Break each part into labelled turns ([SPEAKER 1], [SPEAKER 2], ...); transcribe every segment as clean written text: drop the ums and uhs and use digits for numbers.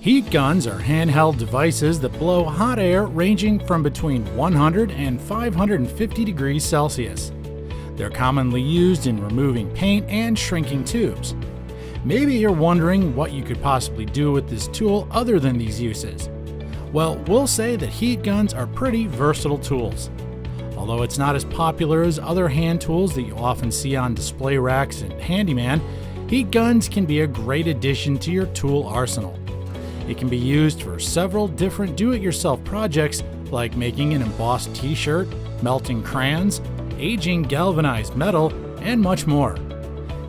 [SPEAKER 1] Heat guns are handheld devices that blow hot air ranging from between 100 and 550 degrees Celsius. They're commonly used in removing paint and shrinking tubes. Maybe you're wondering what you could possibly do with this tool other than these uses. Well, we'll say that heat guns are pretty versatile tools. Although it's not as popular as other hand tools that you often see on display racks and handyman, heat guns can be a great addition to your tool arsenal. It can be used for several different do-it-yourself projects like making an embossed t-shirt, melting crayons, aging galvanized metal, and much more.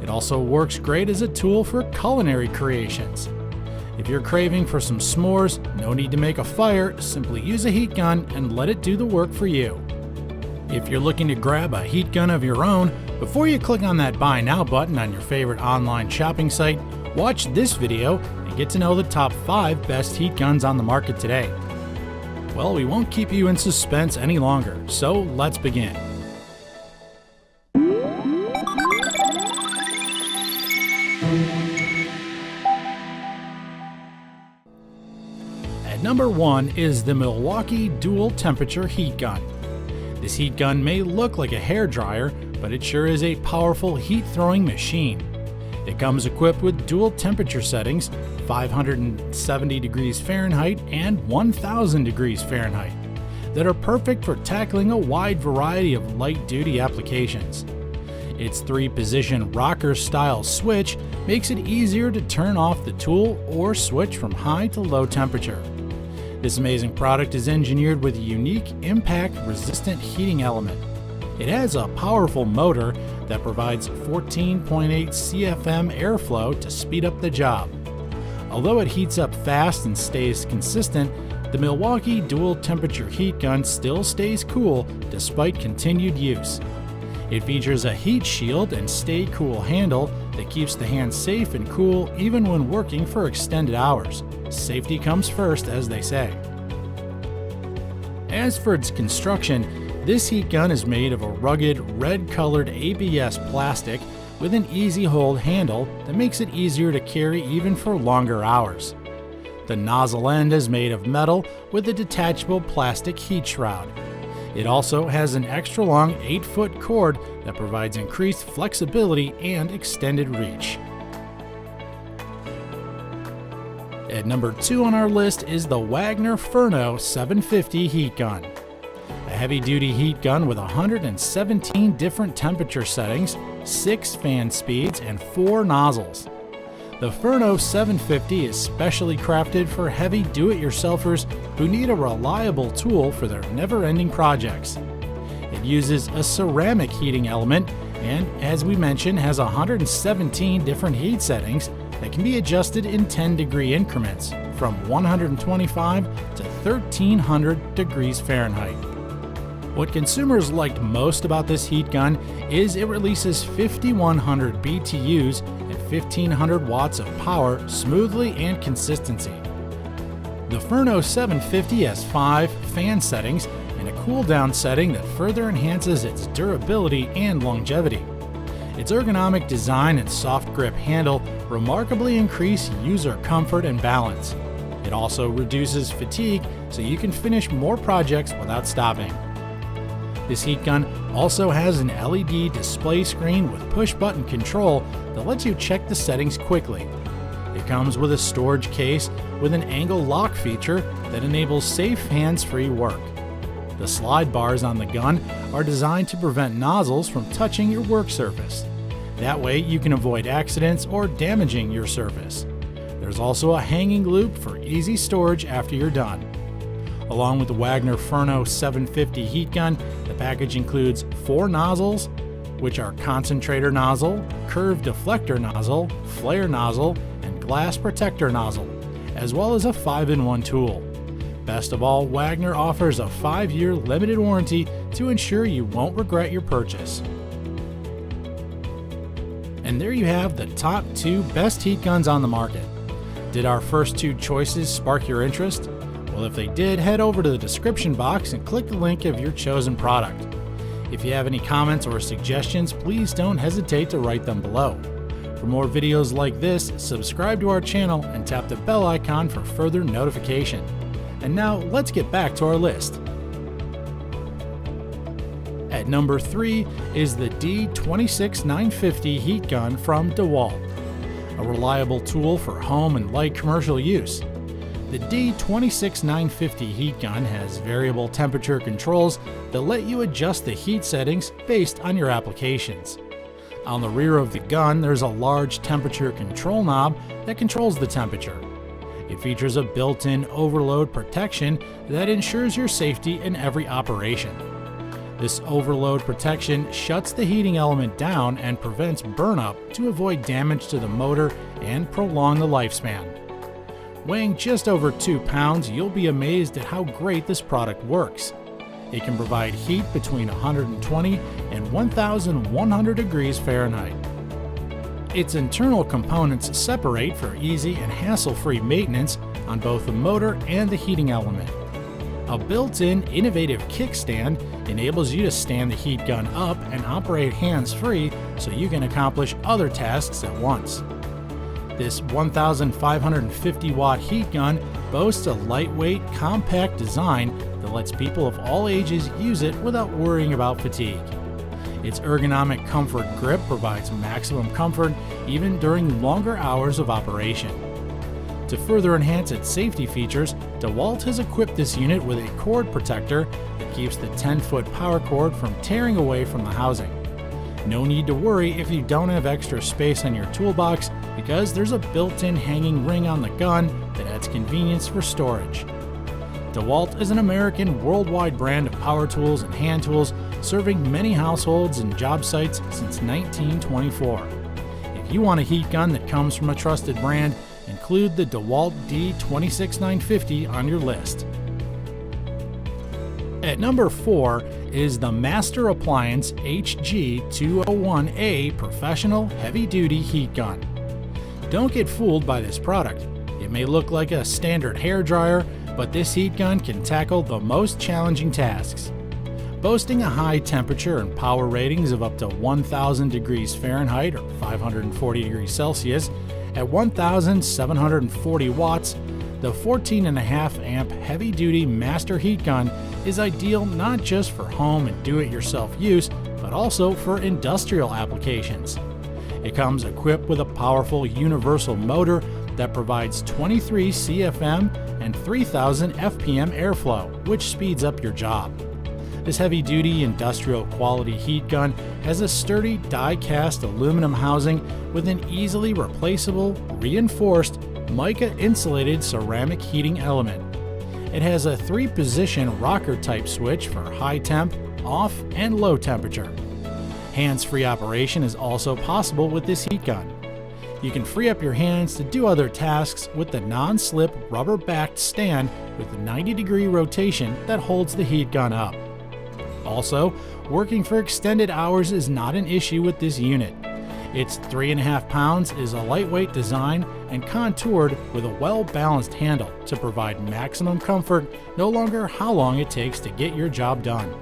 [SPEAKER 1] It also works great as a tool for culinary creations. If you're craving for some s'mores, no need to make a fire, simply use a heat gun and let it do the work for you. If you're looking to grab a heat gun of your own, before you click on that Buy Now button on your favorite online shopping site, watch this video and get to know the top 5 best heat guns on the market today. Well, we won't keep you in suspense any longer, so let's begin. At number 1 is the Milwaukee dual temperature heat gun. This heat gun may look like a hairdryer, but it sure is a powerful heat-throwing machine. It comes equipped with dual temperature settings, 570 degrees Fahrenheit and 1000 degrees Fahrenheit, that are perfect for tackling a wide variety of light-duty applications. Its 3-position rocker-style switch makes it easier to turn off the tool or switch from high to low temperature. This amazing product is engineered with a unique impact-resistant heating element. It has a powerful motor that provides 14.8 CFM airflow to speed up the job. Although it heats up fast and stays consistent, the Milwaukee dual temperature heat gun still stays cool despite continued use. It features a heat shield and stay cool handle that keeps the hand safe and cool even when working for extended hours. Safety comes first, as they say. As for its construction, this heat gun is made of a rugged, red-colored ABS plastic with an easy hold handle that makes it easier to carry even for longer hours. The nozzle end is made of metal with a detachable plastic heat shroud. It also has an extra-long 8-foot cord that provides increased flexibility and extended reach. At number 2 on our list is the Wagner Ferno 750 heat gun. A heavy-duty heat gun with 117 different temperature settings, 6 fan speeds, and 4 nozzles. The Ferno 750 is specially crafted for heavy do-it-yourselfers who need a reliable tool for their never-ending projects. It uses a ceramic heating element and, as we mentioned, has 117 different heat settings that can be adjusted in 10-degree increments from 125 to 1300 degrees Fahrenheit. What consumers liked most about this heat gun is it releases 5100 BTUs and 1500 watts of power smoothly and consistency. The Ferno 750 has 5 fan settings and a cool-down setting that further enhances its durability and longevity. Its ergonomic design and soft grip handle remarkably increase user comfort and balance. It also reduces fatigue so you can finish more projects without stopping. This heat gun also has an LED display screen with push-button control that lets you check the settings quickly. It comes with a storage case with an angle lock feature that enables safe hands-free work. The slide bars on the gun are designed to prevent nozzles from touching your work surface. That way you can avoid accidents or damaging your surface. There's also a hanging loop for easy storage after you're done. Along with the Wagner Ferno 750 heat gun, the package includes 4 nozzles, which are concentrator nozzle, curved deflector nozzle, flare nozzle, and glass protector nozzle, as well as a 5-in-1 tool. Best of all, Wagner offers a 5-year limited warranty to ensure you won't regret your purchase. And there you have the top 2 best heat guns on the market. Did our first 2 choices spark your interest? Well, if they did, head over to the description box and click the link of your chosen product. If you have any comments or suggestions, please don't hesitate to write them below. For more videos like this, subscribe to our channel and tap the bell icon for further notification. And now let's get back to our list. At number 3 is the D26950 heat gun from DeWalt, a reliable tool for home and light commercial use. The D26950 heat gun has variable temperature controls that let you adjust the heat settings based on your applications. On the rear of the gun, there's a large temperature control knob that controls the temperature. It features a built-in overload protection that ensures your safety in every operation. This overload protection shuts the heating element down and prevents burnup to avoid damage to the motor and prolong the lifespan. Weighing just over 2 pounds, you'll be amazed at how great this product works. It can provide heat between 120 and 1,100 degrees Fahrenheit. Its internal components separate for easy and hassle-free maintenance on both the motor and the heating element. A built-in innovative kickstand enables you to stand the heat gun up and operate hands-free so you can accomplish other tasks at once. This 1,550 watt heat gun boasts a lightweight, compact design that lets people of all ages use it without worrying about fatigue. Its ergonomic comfort grip provides maximum comfort even during longer hours of operation. To further enhance its safety features, DeWalt has equipped this unit with a cord protector that keeps the 10-foot power cord from tearing away from the housing. No need to worry if you don't have extra space on your toolbox, because there's a built-in hanging ring on the gun that adds convenience for storage. DeWalt is an American worldwide brand of power tools and hand tools, serving many households and job sites since 1924. If you want a heat gun that comes from a trusted brand, include the DeWalt D26950 on your list. At number 4 is the Master Appliance HG201A Professional Heavy Duty Heat Gun. Don't get fooled by this product. It may look like a standard hairdryer, but this heat gun can tackle the most challenging tasks. Boasting a high temperature and power ratings of up to 1,000 degrees Fahrenheit or 540 degrees Celsius, at 1,740 watts, the 14.5 amp heavy-duty Master Heat Gun is ideal not just for home and do-it-yourself use, but also for industrial applications. It comes equipped with a powerful universal motor that provides 23 CFM and 3,000 FPM airflow, which speeds up your job. This heavy-duty industrial quality heat gun has a sturdy die-cast aluminum housing with an easily replaceable, reinforced, mica-insulated ceramic heating element. It has a 3-position rocker-type switch for high temp, off, and low temperature. Hands-free operation is also possible with this heat gun. You can free up your hands to do other tasks with the non-slip rubber-backed stand with a 90-degree rotation that holds the heat gun up. Also, working for extended hours is not an issue with this unit. Its 3.5 pounds is a lightweight design and contoured with a well-balanced handle to provide maximum comfort no matter how long it takes to get your job done.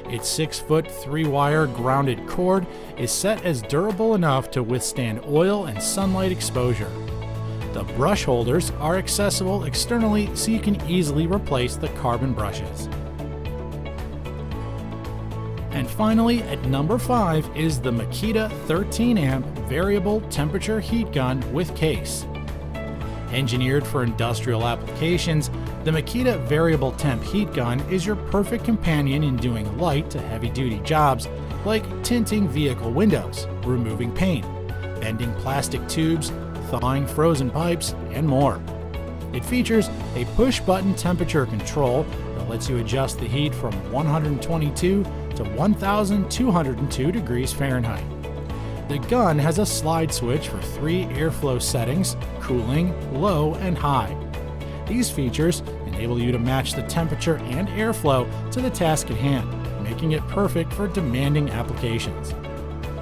[SPEAKER 1] Its 6-foot 3-wire grounded cord is set as durable enough to withstand oil and sunlight exposure. The brush holders are accessible externally so you can easily replace the carbon brushes. And finally, at number 5 is the Makita 13-amp variable temperature heat gun with case. Engineered for industrial applications, the Makita variable temp heat gun is your perfect companion in doing light to heavy-duty jobs like tinting vehicle windows, removing paint, bending plastic tubes, thawing frozen pipes, and more. It features a push-button temperature control that lets you adjust the heat from 122 to 1,202 degrees Fahrenheit. The gun has a slide switch for 3 airflow settings: cooling, low, and high. These features enable you to match the temperature and airflow to the task at hand, making it perfect for demanding applications.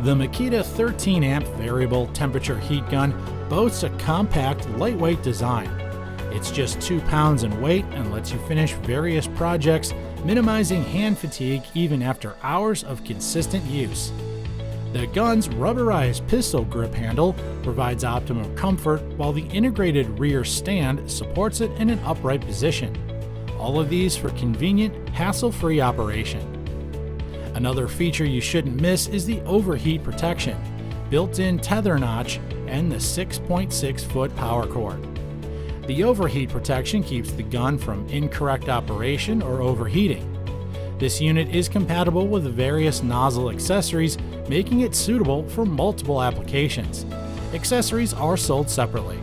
[SPEAKER 1] The Makita 13-amp variable temperature heat gun boasts a compact, lightweight design. It's just 2 pounds in weight and lets you finish various projects, minimizing hand fatigue even after hours of consistent use. The gun's rubberized pistol grip handle provides optimum comfort, while the integrated rear stand supports it in an upright position. All of these for convenient, hassle-free operation. Another feature you shouldn't miss is the overheat protection, built-in tether notch, and the 6.6-foot power cord. The overheat protection keeps the gun from incorrect operation or overheating. This unit is compatible with various nozzle accessories, making it suitable for multiple applications. Accessories are sold separately.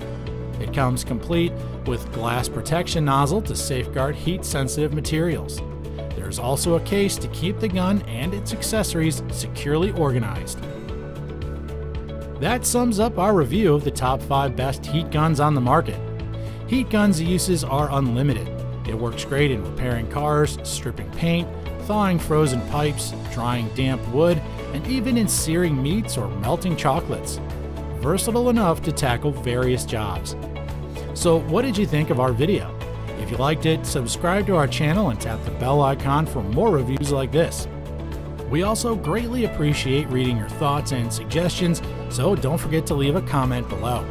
[SPEAKER 1] It comes complete with glass protection nozzle to safeguard heat-sensitive materials. There's also a case to keep the gun and its accessories securely organized. That sums up our review of the top 5 best heat guns on the market. Heat guns' uses are unlimited. It works great in repairing cars, stripping paint, thawing frozen pipes, drying damp wood, and even in searing meats or melting chocolates. Versatile enough to tackle various jobs. So what did you think of our video? If you liked it, subscribe to our channel and tap the bell icon for more reviews like this. We also greatly appreciate reading your thoughts and suggestions, so don't forget to leave a comment below.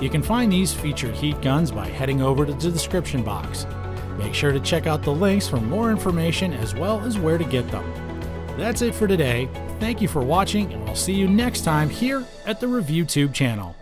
[SPEAKER 1] You can find these featured heat guns by heading over to the description box. Make sure to check out the links for more information as well as where to get them. That's it for today. Thank you for watching, and we'll see you next time here at the ReviewTube channel.